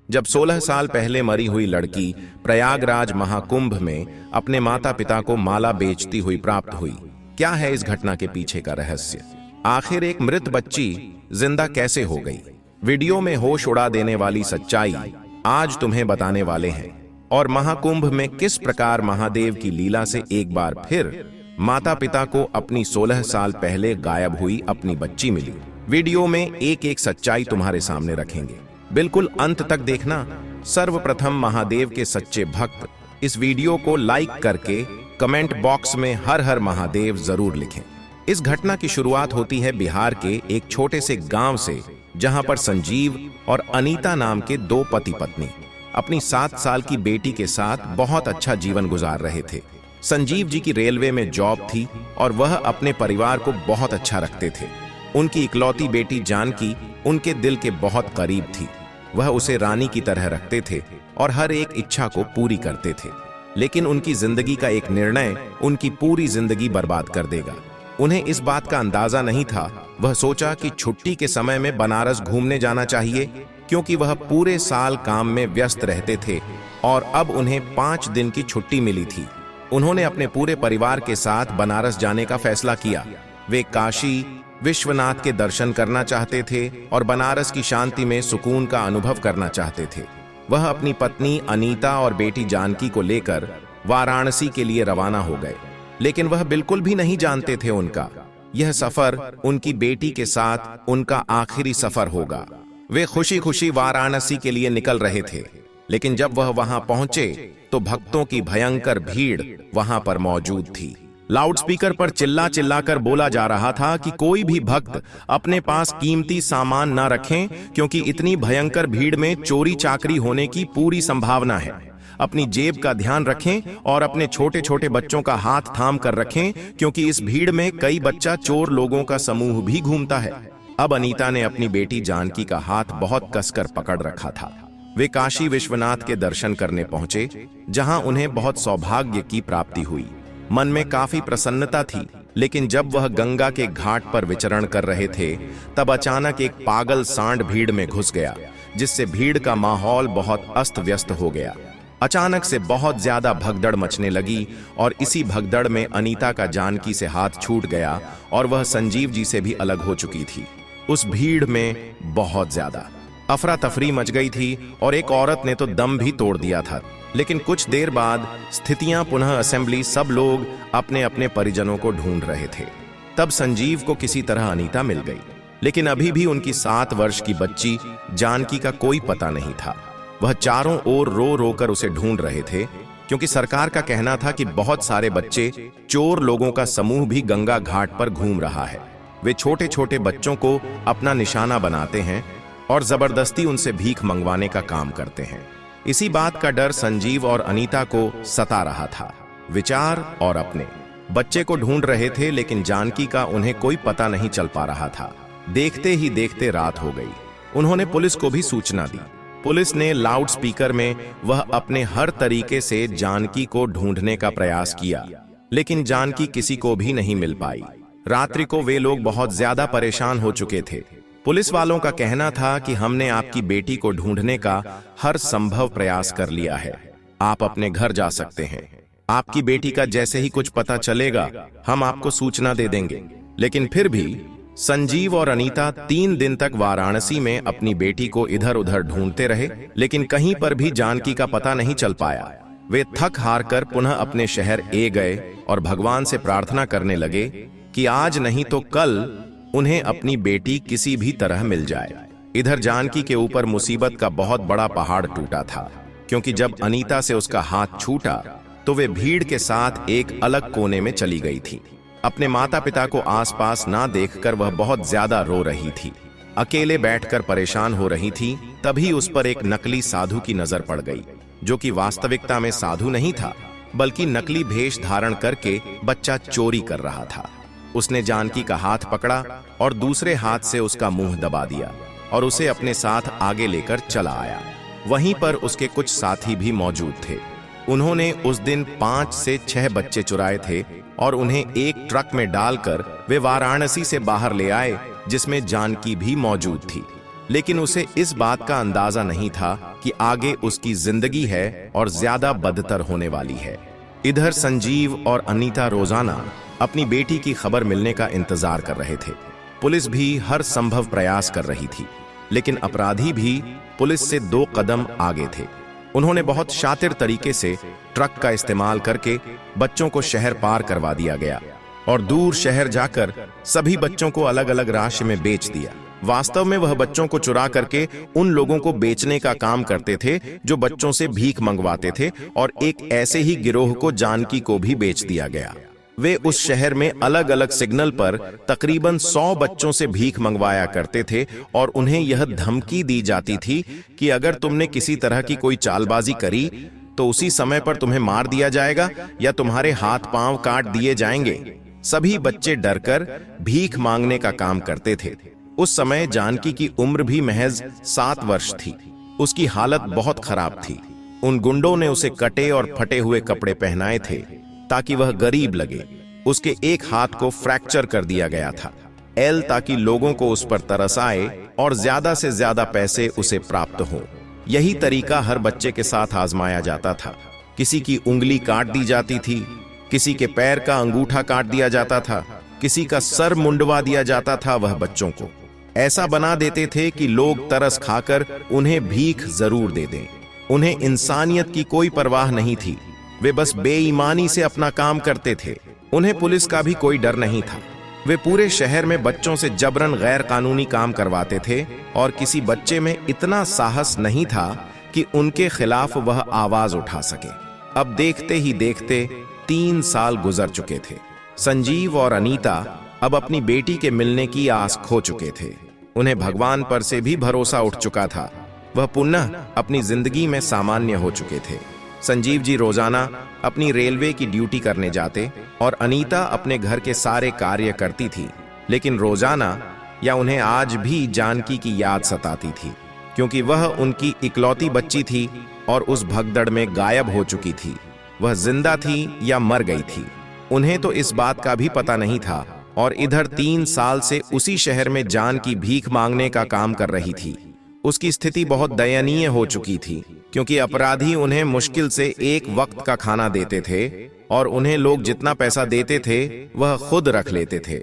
जब 16 साल पहले मरी हुई लड़की प्रयागराज महाकुंभ में अपने माता पिता को माला बेचती हुई प्राप्त हुई। क्या है इस घटना के पीछे का रहस्य? आखिर एक मृत बच्ची जिंदा कैसे हो गई? वीडियो में होश उड़ा देने वाली सच्चाई आज तुम्हें बताने वाले हैं। और महाकुंभ में किस प्रकार महादेव की लीला से एक बार फिर माता पिता को अपनी 16 साल पहले गायब हुई अपनी बच्ची मिली। वीडियो में एक एक सच्चाई तुम्हारे सामने रखेंगे, बिल्कुल अंत तक देखना। सर्वप्रथम महादेव के सच्चे भक्त इस वीडियो को लाइक करके कमेंट बॉक्स में हर हर महादेव जरूर लिखें। इस घटना की शुरुआत होती है बिहार के एक छोटे से गांव से, जहां पर संजीव और अनीता नाम के दो पति पत्नी अपनी 7 साल की बेटी के साथ बहुत अच्छा जीवन गुजार रहे थे। संजीव जी की रेलवे में जॉब थी और वह अपने परिवार को बहुत अच्छा रखते थे। उनकी इकलौती बेटी जानकी उनके दिल के बहुत करीब थी। वह उसे रानी की तरह रखते थे और हर एक इच्छा को पूरी करते थे। लेकिन उनकी जिंदगी का एक निर्णय उनकी पूरी जिंदगी बर्बाद कर देगा। उन्हें इस बात का अंदाजा नहीं था। वह सोचा कि छुट्टी के समय में बनारस घूमने जाना चाहिए, क्योंकि वह पूरे साल काम में व्यस्त रहते थे और अब उन्हें 5 दिन की छुट्टी मिली थी। उन्होंने अपने पूरे परिवार के साथ बनारस जाने का फैसला किया। वे काशी विश्वनाथ के दर्शन करना चाहते थे और बनारस की शांति में सुकून का अनुभव करना चाहते थे। वह अपनी पत्नी अनीता और बेटी जानकी को लेकर वाराणसी के लिए रवाना हो गए। लेकिन वह बिल्कुल भी नहीं जानते थे उनका यह सफर उनकी बेटी के साथ उनका आखिरी सफर होगा। वे खुशी खुशी वाराणसी के लिए निकल रहे थे, लेकिन जब वह वहां पहुंचे तो भक्तों की भयंकर भीड़ वहां पर मौजूद थी। लाउडस्पीकर पर चिल्ला चिल्ला कर बोला जा रहा था कि कोई भी भक्त अपने पास कीमती सामान न रखें, क्योंकि इतनी भयंकर भीड़ में चोरी चाकरी होने की पूरी संभावना है। अपनी जेब का ध्यान रखें और अपने छोटे छोटे बच्चों का हाथ थाम कर रखें, क्योंकि इस भीड़ में कई बच्चा चोर लोगों का समूह भी घूमता है। अब अनीता ने अपनी बेटी जानकी का हाथ बहुत कसकर पकड़ रखा था। वे काशी विश्वनाथ के दर्शन करने पहुंचे, जहां उन्हें बहुत सौभाग्य की प्राप्ति हुई। मन में काफी प्रसन्नता थी। लेकिन जब वह गंगा के घाट पर विचरण कर रहे थे, तब अचानक एक पागल सांड भीड़ में घुस गया, जिससे भीड़ का माहौल बहुत अस्त व्यस्त हो गया। अचानक से बहुत ज्यादा भगदड़ मचने लगी और इसी भगदड़ में अनीता का जानकी से हाथ छूट गया और वह संजीव जी से भी अलग हो चुकी थी। उस भीड़ में बहुत ज्यादा अफरा तफरी मच गई थी और एक औरत ने तो दम भी तोड़ दिया था। लेकिन कुछ देर बाद स्थितियां पुनः असेंबली, सब लोग अपने अपने परिजनों को ढूंढ रहे थे। तब संजीव को किसी तरह अनीता मिल गई, लेकिन अभी भी उनकी 7 वर्ष की बच्ची जानकी का कोई पता नहीं था। वह चारों ओर रो रो कर उसे ढूंढ रहे थे, क्योंकि सरकार का कहना था कि बहुत सारे बच्चे चोर लोगों का समूह भी गंगा घाट पर घूम रहा है। वे छोटे छोटे बच्चों को अपना निशाना बनाते हैं और जबरदस्ती उनसे भीख मंगवाने का काम करते हैं। इसी बात का डर संजीव और अनीता को सता रहा था। विचार और अपने बच्चे को ढूंढ रहे थे, लेकिन जानकी का उन्हें कोई पता नहीं चल पा रहा था। देखते ही देखते रात हो गई। उन्होंने पुलिस को भी सूचना दी। पुलिस ने लाउड स्पीकर में वह अपने हर तरीके से जानकी को ढूंढने का प्रयास किया, लेकिन जानकी किसी को भी नहीं मिल पाई। रात्रि को वे लोग बहुत ज्यादा परेशान हो चुके थे। पुलिस वालों का कहना था कि हमने आपकी बेटी को ढूंढने का हर संभव प्रयास कर लिया है, आप अपने घर जा सकते हैं। आपकी बेटी का जैसे ही कुछ पता चलेगा हम आपको सूचना दे देंगे। लेकिन फिर भी संजीव और अनीता 3 दिन तक वाराणसी में अपनी बेटी को इधर उधर ढूंढते रहे, लेकिन कहीं पर भी जानकी का पता नहीं चल पाया। वे थक हार कर पुनः अपने शहर गए और भगवान से प्रार्थना करने लगे कि आज नहीं तो कल उन्हें अपनी बेटी किसी भी तरह मिल जाए। इधर जानकी के ऊपर मुसीबत का बहुत बड़ा पहाड़ टूटा था, क्योंकि जब अनीता से उसका हाथ छूटा तो वे भीड़ के साथ एक अलग कोने में चली गई थी। अपने माता पिता को आसपास ना देखकर वह बहुत ज्यादा रो रही थी। अकेले बैठकर परेशान हो रही थी। तभी उस पर एक नकली साधु की नजर पड़ गई, जो कि वास्तविकता में साधु नहीं था, बल्कि नकली भेष धारण करके बच्चा चोरी कर रहा था। उसने जानकी का हाथ पकड़ा और दूसरे हाथ से उसका मुंह दबा दिया और उसे अपने साथ आगे लेकर चला आया। वहीं पर उसके कुछ साथी भी मौजूद थे। उन्होंने उस दिन 5 से 6 बच्चे चुराए थे और उन्हें एक ट्रक में डालकर वे वाराणसी से बाहर ले आए, जिसमें जानकी भी मौजूद थी। लेकिन उसे इस बात का अंदाजा नहीं था कि आगे उसकी जिंदगी है और ज्यादा बदतर होने वाली है। इधर संजीव और अनीता रोजाना अपनी बेटी की खबर मिलने का इंतजार कर रहे थे। पुलिस भी हर संभव प्रयास कर रही थी, लेकिन अपराधी भी पुलिस से 2 कदम आगे थे। उन्होंने बहुत शातिर तरीके से ट्रक का इस्तेमाल करके बच्चों को शहर पार करवा दिया गया और दूर शहर जाकर सभी बच्चों को अलग अलग राशि में बेच दिया। वास्तव में वह बच्चों को चुरा करके उन लोगों को बेचने का काम करते थे जो बच्चों से भीख मंगवाते थे, और एक ऐसे ही गिरोह को जानकी को भी बेच दिया गया। वे उस शहर में अलग अलग सिग्नल पर तकरीबन 100 बच्चों से भीख मंगवाया करते थे और उन्हें यह धमकी दी जाती थी कि अगर तुमने किसी तरह की कोई चालबाजी करी तो उसी समय पर तुम्हें मार दिया जाएगा या तुम्हारे हाथ पांव काट दिए जाएंगे। सभी बच्चे डरकर भीख मांगने का काम करते थे। उस समय जानकी की उम्र भी महज 7 वर्ष थी। उसकी हालत बहुत खराब थी। उन गुंडों ने उसे कटे और फटे हुए कपड़े पहनाए थे ताकि वह गरीब लगे। उसके एक हाथ को फ्रैक्चर कर दिया गया था, ताकि लोगों को उस पर तरस आए और ज्यादा से ज्यादा पैसे उसे प्राप्त हों। यही तरीका हर बच्चे के साथ आजमाया जाता था। किसी की उंगली काट दी जाती थी, किसी के पैर का अंगूठा काट दिया जाता था, किसी का सर मुंडवा दिया जाता था। वह बच्चों को ऐसा बना देते थे कि लोग तरस खाकर उन्हें भीख जरूर दे दें। उन्हें इंसानियत की कोई परवाह नहीं थी। वे बस बेईमानी से अपना काम करते थे। उन्हें पुलिस का भी कोई डर नहीं था। वे पूरे शहर में बच्चों से जबरन गैर कानूनी काम करवाते थे और किसी बच्चे में इतना साहस नहीं था कि उनके खिलाफ वह आवाज उठा सके। अब देखते ही देखते 3 साल गुजर चुके थे। संजीव और अनीता अब अपनी बेटी के मिलने की आस खो चुके थे। उन्हें भगवान पर से भी भरोसा उठ चुका था। वह पुनः अपनी जिंदगी में सामान्य हो चुके थे। संजीव जी रोजाना अपनी रेलवे की ड्यूटी करने जाते और अनीता अपने घर के सारे कार्य करती थी, लेकिन रोजाना या उन्हें आज भी जानकी की याद सताती थी, क्योंकि वह उनकी इकलौती बच्ची थी और उस भगदड़ में गायब हो चुकी थी। वह जिंदा थी या मर गई थी, उन्हें तो इस बात का भी पता नहीं था। और इधर 3 साल से उसी शहर में जानकी भीख मांगने का काम कर रही थी। उसकी स्थिति बहुत दयनीय हो चुकी थी, क्योंकि अपराधी उन्हें मुश्किल से एक वक्त का खाना देते थे और उन्हें लोग जितना पैसा देते थे वह खुद रख लेते थे।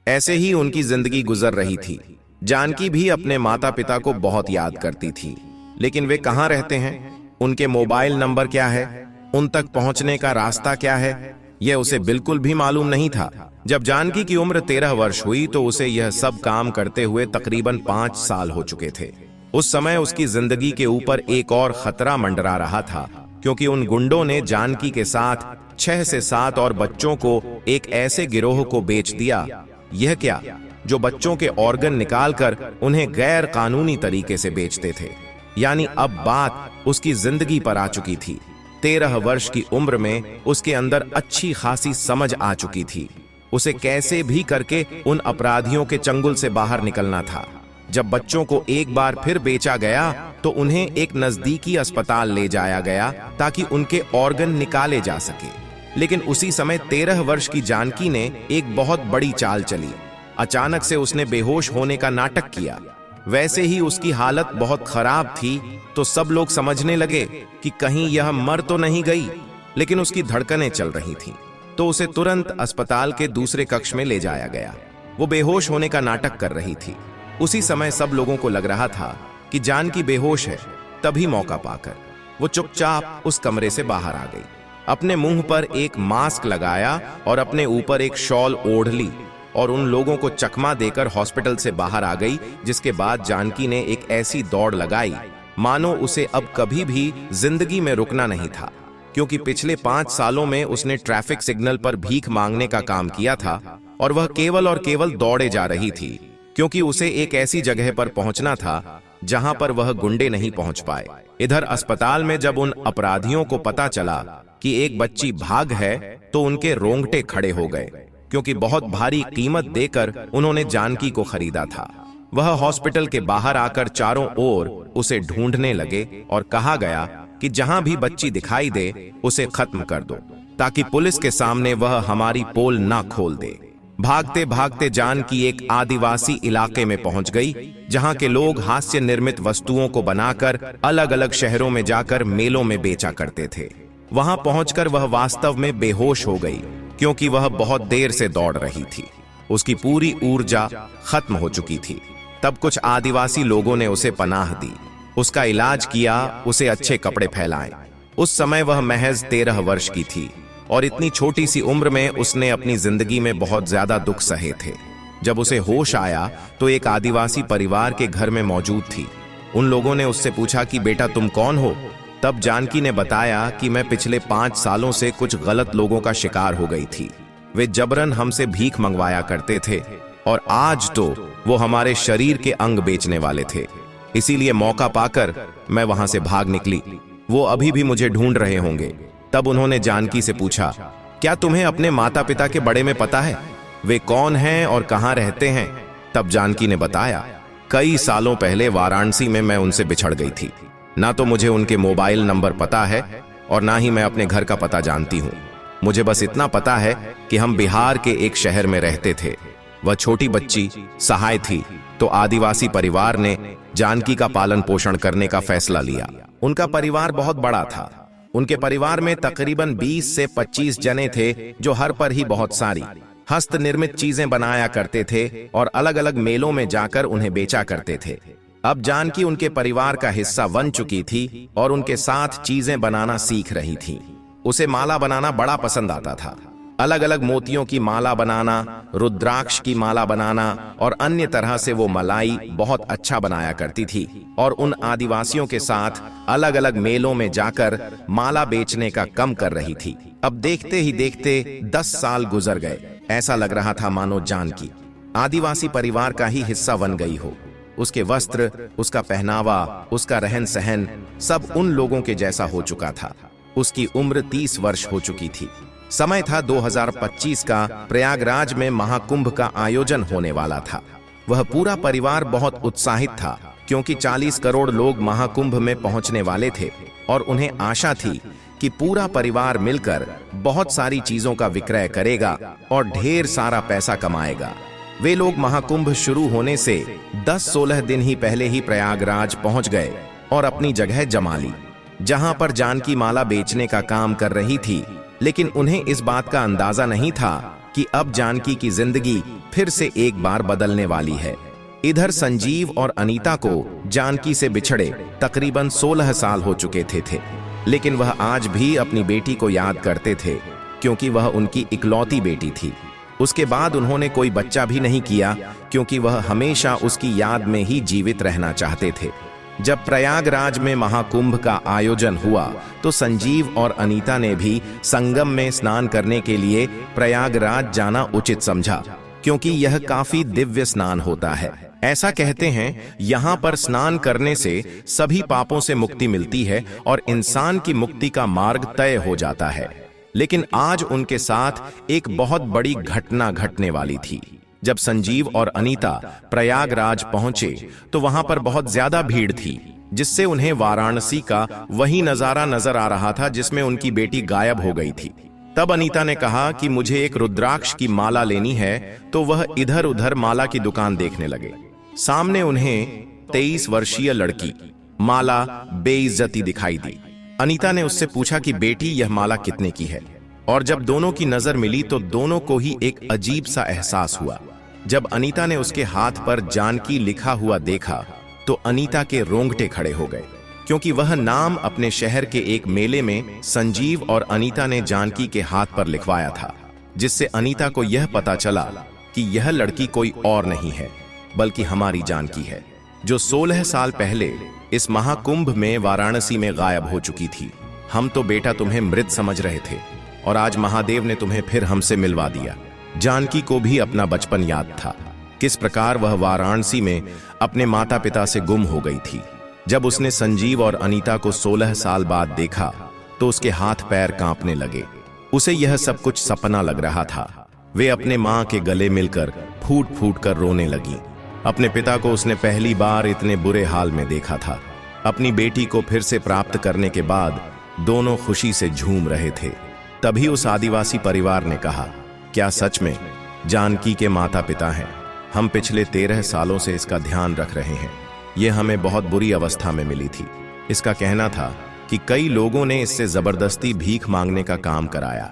ऐसे ही उनकी जिंदगी गुजर रही थी। जानकी भी अपने माता पिता को बहुत याद करती थी, लेकिन वे कहाँ रहते हैं, उनके मोबाइल नंबर क्या है, उन तक पहुंचने का रास्ता क्या है, यह उसे बिल्कुल भी मालूम नहीं था। जब जानकी की उम्र 13 वर्ष हुई तो उसे यह सब काम करते हुए तकरीबन 5 साल हो चुके थे। उस समय उसकी जिंदगी के ऊपर एक और खतरा मंडरा रहा था, क्योंकि उन गुंडों ने जानकी के साथ 6 से 7 और बच्चों को एक ऐसे गिरोह को बेच दिया। यह क्या, जो बच्चों के ऑर्गन निकालकर उन्हें गैर कानूनी तरीके से बेचते थे। यानी अब बात उसकी जिंदगी पर आ चुकी थी। 13 वर्ष की उम्र में उसके अंदर अच्छी खासी समझ आ चुकी थी। उसे कैसे भी करके उन अपराधियों के चंगुल से बाहर निकलना था। जब बच्चों को एक बार फिर बेचा गया तो उन्हें एक नजदीकी अस्पताल ले जाया गया ताकि उनके ऑर्गन निकाले जा सके। लेकिन उसी समय 13 वर्ष की जानकी ने एक बहुत बड़ी चाल चली। अचानक से उसने बेहोश होने का नाटक किया। वैसे ही उसकी हालत बहुत खराब थी तो सब लोग समझने लगे कि कहीं यह मर तो नहीं गई, लेकिन उसकी धड़कनें चल रही थीं। तो उसे तुरंत अस्पताल के दूसरे कक्ष में ले जाया गया। वो बेहोश होने का नाटक कर रही थी। उसी समय सब लोगों को लग रहा था कि जानकी बेहोश है। तभी मौका पाकर वो चुपचाप उस कमरे से बाहर आ गई। अपने मुंह पर एक मास्क लगाया और अपने ऊपर एक शॉल ओढ़ ली और उन लोगों को चकमा देकर हॉस्पिटल से बाहर आ गई। जिसके बाद जानकी ने एक ऐसी दौड़ लगाई मानो उसे अब कभी भी जिंदगी में रुकना नहीं था, क्योंकि पिछले 5 सालों में उसने ट्रैफिक सिग्नल पर भीख मांगने का काम किया था और वह केवल और केवल दौड़े जा रही थी, क्योंकि उसे एक ऐसी जगह पर पहुंचना था जहां पर वह गुंडे नहीं पहुंच पाए। इधर अस्पताल में जब उन अपराधियों को पता चला कि एक बच्ची भाग है तो उनके रोंगटे खड़े हो गए, क्योंकि बहुत भारी कीमत देकर उन्होंने जानकी को खरीदा था। वह हॉस्पिटल के बाहर आकर चारों ओर उसे ढूंढने लगे और कहा गया कि जहां भी बच्ची दिखाई दे उसे खत्म कर दो, ताकि पुलिस के सामने वह हमारी पोल ना खोल दे। भागते भागते जानकी एक आदिवासी इलाके में पहुंच गई, जहां के लोग हास्य निर्मित वस्तुओं को बनाकर अलग अलग शहरों में जाकर मेलों में बेचा करते थे। वहां पहुंचकर वह वास्तव में बेहोश हो गई, क्योंकि वह बहुत देर से दौड़ रही थी। उसकी पूरी ऊर्जा खत्म हो चुकी थी। तब कुछ आदिवासी लोगों ने उसे पनाह दी, उसका इलाज किया, उसे अच्छे कपड़े फैलाए। उस समय वह महज 13 वर्ष की थी और इतनी छोटी सी उम्र में उसने अपनी जिंदगी में बहुत ज्यादा दुख सहे थे। जब उसे होश आया तो एक आदिवासी परिवार के घर में मौजूद थी। उन लोगों ने उससे पूछा कि बेटा तुम कौन हो? तब जानकी ने बताया कि मैं पिछले 5 सालों से कुछ गलत लोगों का शिकार हो गई थी। वे जबरन हमसे भीख मंगवाया करते थे और आज तो वो हमारे शरीर के अंग बेचने वाले थे। इसीलिए मौका पाकर मैं वहां से भाग निकली। वो अभी भी मुझे ढूंढ रहे होंगे। तब उन्होंने जानकी से पूछा, क्या तुम्हें अपने माता पिता के बारे में पता है? वे कौन हैं और कहां रहते हैं? तब जानकी ने बताया, कई सालों पहले वाराणसी में मैं उनसे बिछड़ गई थी। ना तो मुझे उनके मोबाइल नंबर पता है और ना ही मैं अपने घर का पता जानती हूँ। मुझे बस इतना पता है कि हम बिहार के एक शहर में रहते थे। वह छोटी बच्ची सहाय थी, तो आदिवासी परिवार ने जानकी का पालन पोषण करने का फैसला लिया। उनका परिवार बहुत बड़ा था। उनके परिवार में तकरीबन 20 से 25 जने थे, जो हर पर ही बहुत सारी हस्त निर्मित चीजें बनाया करते थे और अलग अलग मेलों में जाकर उन्हें बेचा करते थे। अब जानकी उनके परिवार का हिस्सा बन चुकी थी और उनके साथ चीजें बनाना सीख रही थी। उसे माला बनाना बड़ा पसंद आता था। अलग अलग मोतियों की माला बनाना, रुद्राक्ष की माला बनाना और अन्य तरह से वो मलाई बहुत अच्छा बनाया करती थी और उन आदिवासियों के साथ अलग अलग मेलों में जाकर माला बेचने का काम कर रही थी। अब देखते ही देखते 10 साल गुजर गए। ऐसा लग रहा था मानो जानकी आदिवासी परिवार का ही हिस्सा बन गई हो। उसके वस्त्र, उसका पहनावा, उसका रहन सहन सब उन लोगों के जैसा हो चुका था। उसकी उम्र 30 वर्ष हो चुकी थी। समय था 2025 का। प्रयागराज में महाकुंभ का आयोजन होने वाला था। वह पूरा परिवार बहुत उत्साहित था, क्योंकि 40 करोड़ लोग महाकुंभ में पहुंचने वाले थे और उन्हें आशा थी कि पूरा परिवार मिलकर बहुत सारी चीजों का विक्रय करेगा और ढेर सारा पैसा कमाएगा। वे लोग महाकुंभ शुरू होने से 10-16 दिन ही पहले ही प्रयागराज पहुंच गए और अपनी जगह जमा ली, जहां पर जानकी माला बेचने का काम कर रही थी। लेकिन उन्हें इस बात का अंदाजा नहीं था कि अब जानकी की जिंदगी फिर से एक बार बदलने वाली है। इधर संजीव और अनीता को जानकी से बिछड़े तकरीबन 16 साल हो चुके थे, लेकिन वह आज भी अपनी बेटी को याद करते थे, क्योंकि वह उनकी इकलौती बेटी थी। उसके बाद उन्होंने कोई बच्चा भी नहीं किया, क्योंकि वह हमेशा उसकी याद में ही जीवित रहना चाहते थे। जब प्रयागराज में महाकुंभ का आयोजन हुआ तो संजीव और अनीता ने भी संगम में स्नान करने के लिए प्रयागराज जाना उचित समझा, क्योंकि यह काफी दिव्य स्नान होता है। ऐसा कहते हैं यहाँ पर स्नान करने से सभी पापों से मुक्ति मिलती है और इंसान की मुक्ति का मार्ग तय हो जाता है। लेकिन आज उनके साथ एक बहुत बड़ी घटना घटने वाली थी। जब संजीव और अनीता प्रयागराज पहुंचे तो वहां पर बहुत ज्यादा भीड़ थी, जिससे उन्हें वाराणसी का वही नजारा नजर आ रहा था जिसमें उनकी बेटी गायब हो गई थी। तब अनीता ने कहा कि मुझे एक रुद्राक्ष की माला लेनी है, तो वह इधर उधर माला की दुकान देखने लगे। सामने उन्हें 23 वर्षीय लड़की माला बेइज्जती दिखाई दी। अनीता ने उससे पूछा कि बेटी यह माला कितने की है, और जब दोनों की नजर मिली तो दोनों को ही एक अजीब सा एहसास हुआ। जब अनीता ने उसके हाथ पर जानकी लिखा हुआ देखा तो अनीता के रोंगटे खड़े हो गए, क्योंकि वह नाम अपने शहर के एक मेले में संजीव और अनीता ने जानकी के हाथ पर लिखवाया था, जिससे अनीता को यह पता चला कि यह लड़की कोई और नहीं है बल्कि हमारी जानकी है, जो 16 साल पहले इस महाकुंभ में वाराणसी में गायब हो चुकी थी। हम तो बेटा तुम्हें मृत समझ रहे थे और आज महादेव ने तुम्हें फिर हमसे मिलवा दिया। जानकी को भी अपना बचपन याद था, किस प्रकार वह वाराणसी में अपने माता पिता से गुम हो गई थी। जब उसने संजीव और अनीता को 16 साल बाद देखा तो उसके हाथ पैर कांपने लगे। उसे यह सब कुछ सपना लग रहा था। वे अपने मां के गले मिलकर फूट फूट कर रोने लगी। अपने पिता को उसने पहली बार इतने बुरे हाल में देखा था। अपनी बेटी को फिर से प्राप्त करने के बाद दोनों खुशी से झूम रहे थे। तभी उस आदिवासी परिवार ने कहा, क्या सच में जानकी के माता पिता हैं। हम पिछले 13 सालों से इसका ध्यान रख रहे हैं। ये हमें बहुत बुरी अवस्था में मिली थी। इसका कहना था कि कई लोगों ने इससे जबरदस्ती भीख मांगने का काम कराया।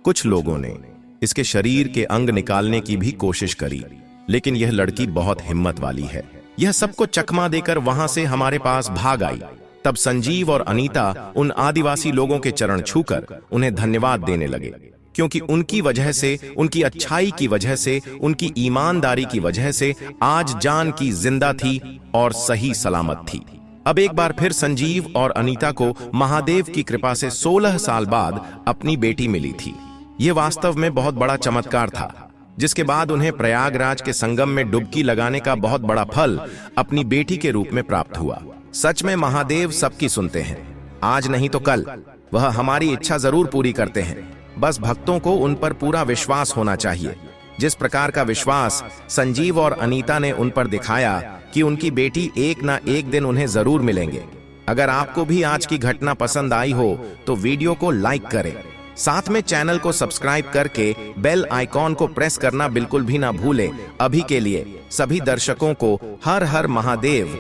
कुछ लोगों ने इसके शरीर के अंग निकालने की भी कोशिश करी, लेकिन यह लड़की बहुत हिम्मत वाली है। यह सबको चकमा देकर वहां से हमारे पास भाग आई। तब संजीव और अनीता उन आदिवासी लोगों के चरण छूकर उन्हें धन्यवाद देने लगे, क्योंकि उनकी वजह से, उनकी अच्छाई की वजह से, उनकी ईमानदारी की वजह से आज जानकी जिंदा थी और सही सलामत थी। अब एक बार फिर संजीव और अनीता को महादेव की कृपा से 16 साल बाद अपनी बेटी मिली थी। यह वास्तव में बहुत बड़ा चमत्कार था, जिसके बाद उन्हें प्रयागराज के संगम में डुबकी लगाने का बहुत बड़ा फल अपनी बेटी के रूप में प्राप्त हुआ। सच में महादेव सबकी सुनते हैं। आज नहीं तो कल वह हमारी इच्छा जरूर पूरी करते हैं। बस भक्तों को उन पर पूरा विश्वास होना चाहिए। जिस प्रकार का विश्वास संजीव और अनीता ने उन पर दिखाया कि उनकी बेटी एक ना एक दिन उन्हें जरूर मिलेंगे। अगर आपको भी आज की घटना पसंद आई हो तो वीडियो को लाइक करें, साथ में चैनल को सब्सक्राइब करके बेल आइकॉन को प्रेस करना बिल्कुल भी ना भूलें। अभी के लिए सभी दर्शकों को हर हर महादेव।